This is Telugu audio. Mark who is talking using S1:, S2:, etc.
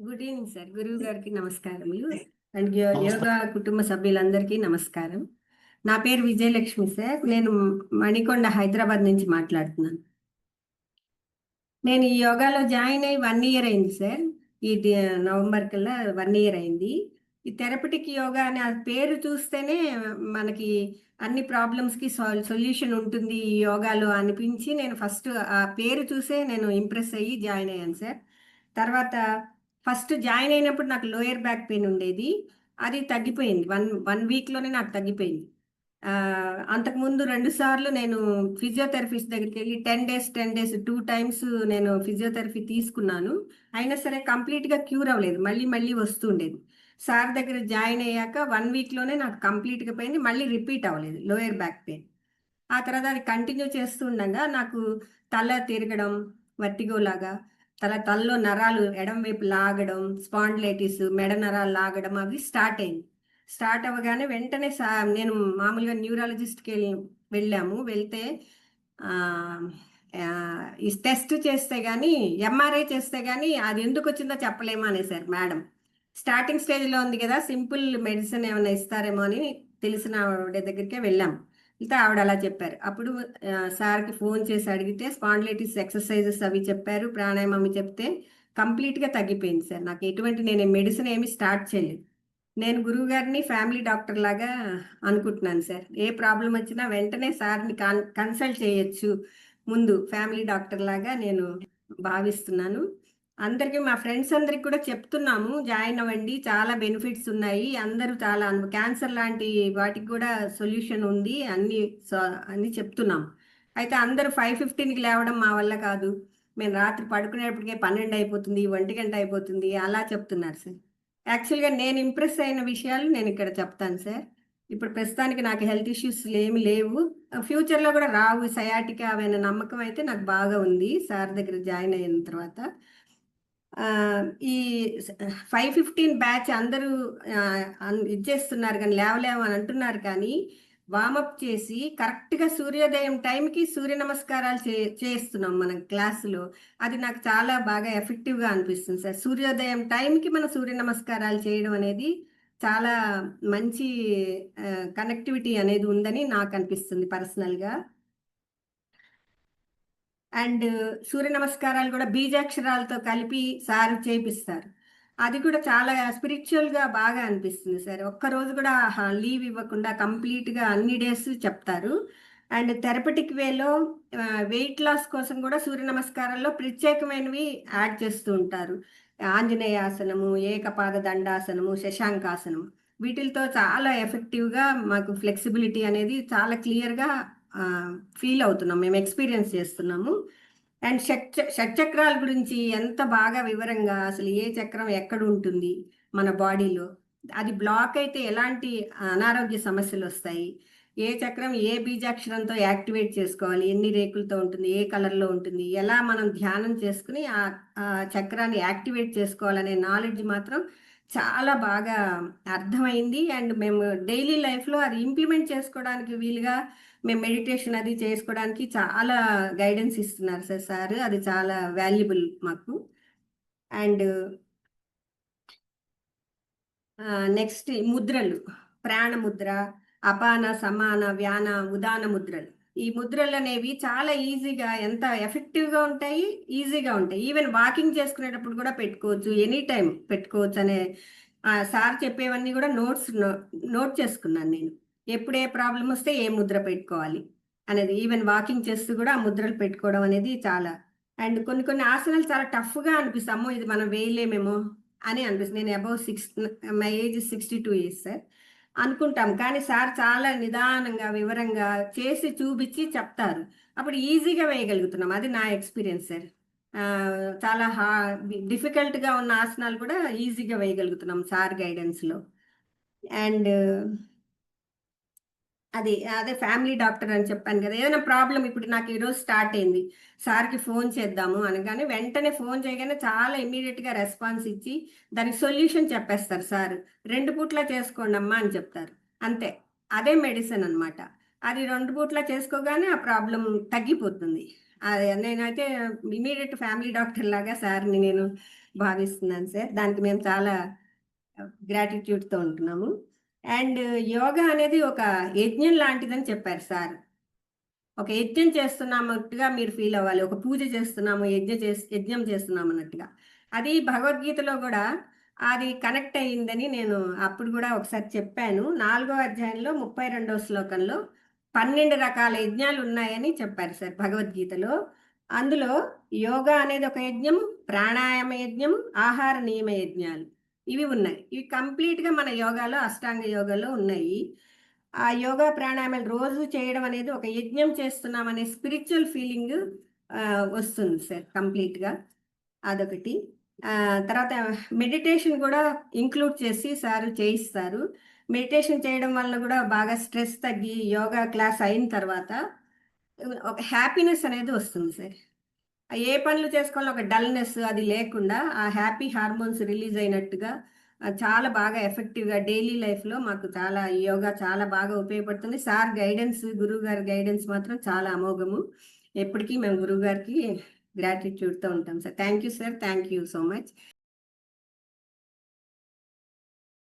S1: Good evening sir. గురువు గారికి నమస్కారములు. అండ్ యోగా కుటుంబ సభ్యులందరికీ నమస్కారం. నా పేరు విజయలక్ష్మి సార్. నేను మణికొండ హైదరాబాద్ నుంచి మాట్లాడుతున్నాను. నేను ఈ యోగాలో జాయిన్ అయ్యి 1 ఇయర్ అయింది సార్. ఈ నవంబర్ కల్లా 1 ఇయర్ అయింది. ఈ థెరపటిక్ యోగా అనే ఆ పేరు చూస్తేనే మనకి అన్ని ప్రాబ్లమ్స్కి సొల్యూషన్ ఉంటుంది ఈ యోగాలో అనిపించి నేను ఫస్ట్ ఆ పేరు చూసే నేను ఇంప్రెస్ అయ్యి జాయిన్ అయ్యాను సార్. తర్వాత ఫస్ట్ జాయిన్ అయినప్పుడు నాకు లోయర్ బ్యాక్ పెయిన్ ఉండేది. అది తగ్గిపోయింది. వన్ వీక్లోనే నాకు తగ్గిపోయింది. అంతకుముందు 2 సార్లు నేను ఫిజియోథెరపిస్ట్ దగ్గరికి వెళ్ళి 10 డేస్ 2 టైమ్స్ నేను ఫిజియోథెరపీ తీసుకున్నాను. అయినా సరే కంప్లీట్గా క్యూర్ అవ్వలేదు. మళ్ళీ మళ్ళీ వస్తుండేది. సార్ దగ్గర జాయిన్ అయ్యాక 1 వీక్లోనే నాకు కంప్లీట్గా పోయింది. మళ్ళీ రిపీట్ అవ్వలేదు లోయర్ బ్యాక్ పెయిన్. ఆ తర్వాత అది కంటిన్యూ చేస్తూ ఉండగా నాకు తల తిరగడం, వర్టిగో లాగా, తలలో నరాలు ఎడం వైపు లాగడం, స్పాండిలైటిస్, మెడ నరాలు లాగడం అవి స్టార్ట్ అయింది. స్టార్ట్ అవ్వగానే వెంటనే నేను మామూలుగా న్యూరాలజిస్ట్కి వెళ్ళాము. వెళ్తే ఈ టెస్ట్ చేస్తే కానీ, ఎంఆర్ఐ చేస్తే కానీ అది ఎందుకు వచ్చిందో చెప్పలేమో అనేసారు మేడం. స్టార్టింగ్ స్టేజ్లో ఉంది కదా, సింపుల్ మెడిసిన్ ఏమైనా ఇస్తారేమో అని తెలిసిన ఆవిడ దగ్గరికే వెళ్ళాము. అయితే ఆవిడ అలా చెప్పారు. అప్పుడు సార్కి ఫోన్ చేసి అడిగితే స్పాండిలైటిస్ ఎక్సర్సైజెస్ అవి చెప్పారు, ప్రాణాయామం చెప్తే కంప్లీట్గా తగ్గిపోయింది సార్. నాకు నేను మెడిసిన్ ఏమి స్టార్ట్ చేయలేదు. నేను గురువు గారిని ఫ్యామిలీ డాక్టర్ లాగా అనుకుంటున్నాను సార్. ఏ ప్రాబ్లం వచ్చినా వెంటనే సార్ని కన్సల్ట్ చేయొచ్చు ముందు ఫ్యామిలీ డాక్టర్ లాగా నేను భావిస్తున్నాను. అందరికీ మా ఫ్రెండ్స్ అందరికి కూడా చెప్తున్నాము, జాయిన్ అవ్వండి, చాలా బెనిఫిట్స్ ఉన్నాయి. అందరూ చాలా క్యాన్సర్ లాంటి వాటికి కూడా సొల్యూషన్ ఉంది అన్ని చెప్తున్నాము. అయితే అందరూ 5:15కి లేవడం మా వల్ల కాదు, మేము రాత్రి పడుకునేప్పటికే 12 అయిపోతుంది, 1 గంట అయిపోతుంది అలా చెప్తున్నారు సార్. యాక్చువల్గా నేను ఇంప్రెస్ అయిన విషయాలు నేను ఇక్కడ చెప్తాను సార్. ఇప్పుడు ప్రస్తుతానికి నాకు హెల్త్ ఇష్యూస్ ఏమి లేవు, ఫ్యూచర్లో కూడా రావు. సయాటికా అనే నమ్మకం అయితే నాకు బాగా ఉంది సార్ దగ్గర జాయిన్ అయిన తర్వాత. ఈ 5:15 బ్యాచ్ అందరూ ఇచ్చేస్తున్నారు కానీ లేవలేము అని అంటున్నారు, కానీ వామప్ చేసి కరెక్ట్గా సూర్యోదయం టైంకి సూర్య నమస్కారాలు చేస్తున్నాం మనం క్లాసులో. అది నాకు చాలా బాగా ఎఫెక్టివ్గా అనిపిస్తుంది సార్. సూర్యోదయం టైంకి మనం సూర్య నమస్కారాలు చేయడం అనేది చాలా మంచి కనెక్టివిటీ అనేది ఉందని నాకు అనిపిస్తుంది పర్సనల్గా. అండ్ సూర్య నమస్కారాలు కూడా బీజాక్షరాలతో కలిపి సార్ చేపిస్తారు. అది కూడా చాలా స్పిరిచువల్గా బాగా అనిపిస్తుంది సార్. ఒక్కరోజు కూడా లీవ్ ఇవ్వకుండా కంప్లీట్గా అన్ని డేస్ చెప్తారు. అండ్ థెరపటిక్ వేలో వెయిట్ లాస్ కోసం కూడా సూర్య నమస్కారాల్లో ప్రత్యేకమైనవి యాడ్ చేస్తూ ఉంటారు. ఆంజనేయాసనము, ఏకపాద దండాసనము, శశాంకాసనము, వీటితో చాలా ఎఫెక్టివ్గా మాకు ఫ్లెక్సిబిలిటీ అనేది చాలా క్లియర్గా ఫీల్ అవుతున్నాం, మేము ఎక్స్పీరియన్స్ చేస్తున్నాము. అండ్ షట్చక్రాల గురించి ఎంత బాగా వివరంగా, అసలు ఏ చక్రం ఎక్కడ ఉంటుంది మన బాడీలో, అది బ్లాక్ అయితే ఎలాంటి అనారోగ్య సమస్యలు వస్తాయి, ఏ చక్రం ఏ బీజాక్షరంతో యాక్టివేట్ చేసుకోవాలి, ఎన్ని రేకులతో ఉంటుంది, ఏ కలర్లో ఉంటుంది, ఎలా మనం ధ్యానం చేసుకుని ఆ చక్రాన్ని యాక్టివేట్ చేసుకోవాలనే నాలెడ్జ్ మాత్రం చాలా బాగా అర్థమైంది. అండ్ మేము డైలీ లైఫ్లో అది ఇంప్లిమెంట్ చేసుకోవడానికి వీలుగా మేము మెడిటేషన్ అది చేసుకోవడానికి చాలా గైడెన్స్ ఇస్తున్నారు సార్. అది చాలా వాల్యుబుల్ మాకు. అండ్ నెక్స్ట్ ముద్రలు, ప్రాణముద్ర, అపాన, సమాన, వ్యాన, ఉదాన ముద్రలు. ఈ ముద్రలు అనేవి చాలా ఈజీగా, ఎంత ఎఫెక్టివ్గా ఉంటాయి, ఈజీగా ఉంటాయి. ఈవెన్ వాకింగ్ చేసుకునేటప్పుడు కూడా పెట్టుకోవచ్చు, ఎనీ టైం పెట్టుకోవచ్చు అనే సార్ చెప్పేవన్నీ కూడా నోట్ చేసుకున్నాను నేను. ఎప్పుడు ఏ ప్రాబ్లం వస్తే ఏ ముద్ర పెట్టుకోవాలి అనేది, ఈవెన్ వాకింగ్ చేస్తూ కూడా ఆ ముద్రలు పెట్టుకోవడం అనేది చాలా. అండ్ కొన్ని ఆసనాలు చాలా టఫ్గా అనిపిస్తాము, ఇది మనం వేయలేమేమో అని అనిపిస్తుంది. నేను above 6, my age 62 years sir అనుకుంటాం, కానీ సార్ చాలా నిదానంగా వివరంగా చేసి చూపించి చెప్తారు. అప్పుడు ఈజీగా వేయగలుగుతున్నాం. అది నా ఎక్స్పీరియన్స్ సార్. చాలా డిఫికల్ట్గా ఉన్న ఆసనాలు కూడా ఈజీగా వేయగలుగుతున్నాం సార్ గైడెన్స్లో. అండ్ అదే ఫ్యామిలీ డాక్టర్ అని చెప్పాను కదా, ఏదైనా ప్రాబ్లం ఇప్పుడు నాకు ఈరోజు స్టార్ట్ అయింది, సార్కి ఫోన్ చేద్దాము అనగానే వెంటనే ఫోన్ చేయగానే చాలా ఇమ్మీడియట్గా రెస్పాన్స్ ఇచ్చి దానికి సొల్యూషన్ చెప్పేస్తారు సార్. 2 పూట్ల చేసుకోండి అమ్మా అని చెప్తారు, అంతే. అదే మెడిసిన్ అనమాట. అది 2 పూట్ల చేసుకోగానే ఆ ప్రాబ్లం తగ్గిపోతుంది. నేనైతే ఇమీడియట్ ఫ్యామిలీ డాక్టర్ లాగా సార్ని నేను భావిస్తున్నాను సార్. దానికి మేము చాలా గ్రాటిట్యూడ్‌తో ఉంటున్నాము. అండ్ యోగా అనేది ఒక యజ్ఞం లాంటిదని చెప్పారు సార్. ఒక యజ్ఞం చేస్తున్నామన్నట్టుగా మీరు ఫీల్ అవ్వాలి. ఒక పూజ చేస్తున్నాము, యజ్ఞం చేస్తున్నాం అన్నట్టుగా. అది భగవద్గీతలో గూడా అది కనెక్ట్ అయిందని నేను అప్పుడు గూడా ఒకసారి చెప్పాను. 4 అధ్యాయంలో 32వ శ్లోకంలో 12 రకాల యజ్ఞాలున్నాయని చెప్పారు సార్ భగవద్గీతలో. అందులో యోగా అనేది ఒక యజ్ఞం, ప్రాణాయామ యజ్ఞం, ఆహార నియమ యజ్ఞాలు ఇవి ఉన్నాయి. ఇవి కంప్లీట్‌గా మన యోగాలో అష్టాంగ యోగాలో ఉన్నాయి. ఆ యోగా ప్రాణాయామాలు రోజు చేయడం అనేది ఒక యజ్ఞం చేస్తున్నామనే స్పిరిచువల్ ఫీలింగ్ వస్తుంది సార్ కంప్లీట్‌గా. అదొకటి. తర్వాత మెడిటేషన్ గూడా ఇంక్లూడ్ చేసి సారు చేయిస్తారు. మెడిటేషన్ చేయడం వలన గూడా బాగా స్ట్రెస్ తగ్గి యోగా క్లాస్ అయిన తర్వాత ఒక హ్యాపీనెస్ అనేది వస్తుంది సార్. ఏ పనులు చేసుకోవాలో ఒక డల్‌నెస్ అది లేకుండా ఆ హ్యాపీ హార్మోన్స్ రిలీజ్ అయినట్టుగా చాలా బాగా ఎఫెక్టివ్‌గా డైలీ లైఫ్‌లో మాకు చాలా ఈ యోగా చాలా బాగా ఉపయోగపడుతుంది. సార్ గైడెన్స్, గురువుగారి గైడెన్స్ మాత్రం చాలా అమోఘము. ఎప్పటికీ మేము గురువుగారికి గ్రాటిట్యూడ్‌తో ఉంటాం sir. Thank you sir. Thank you so much.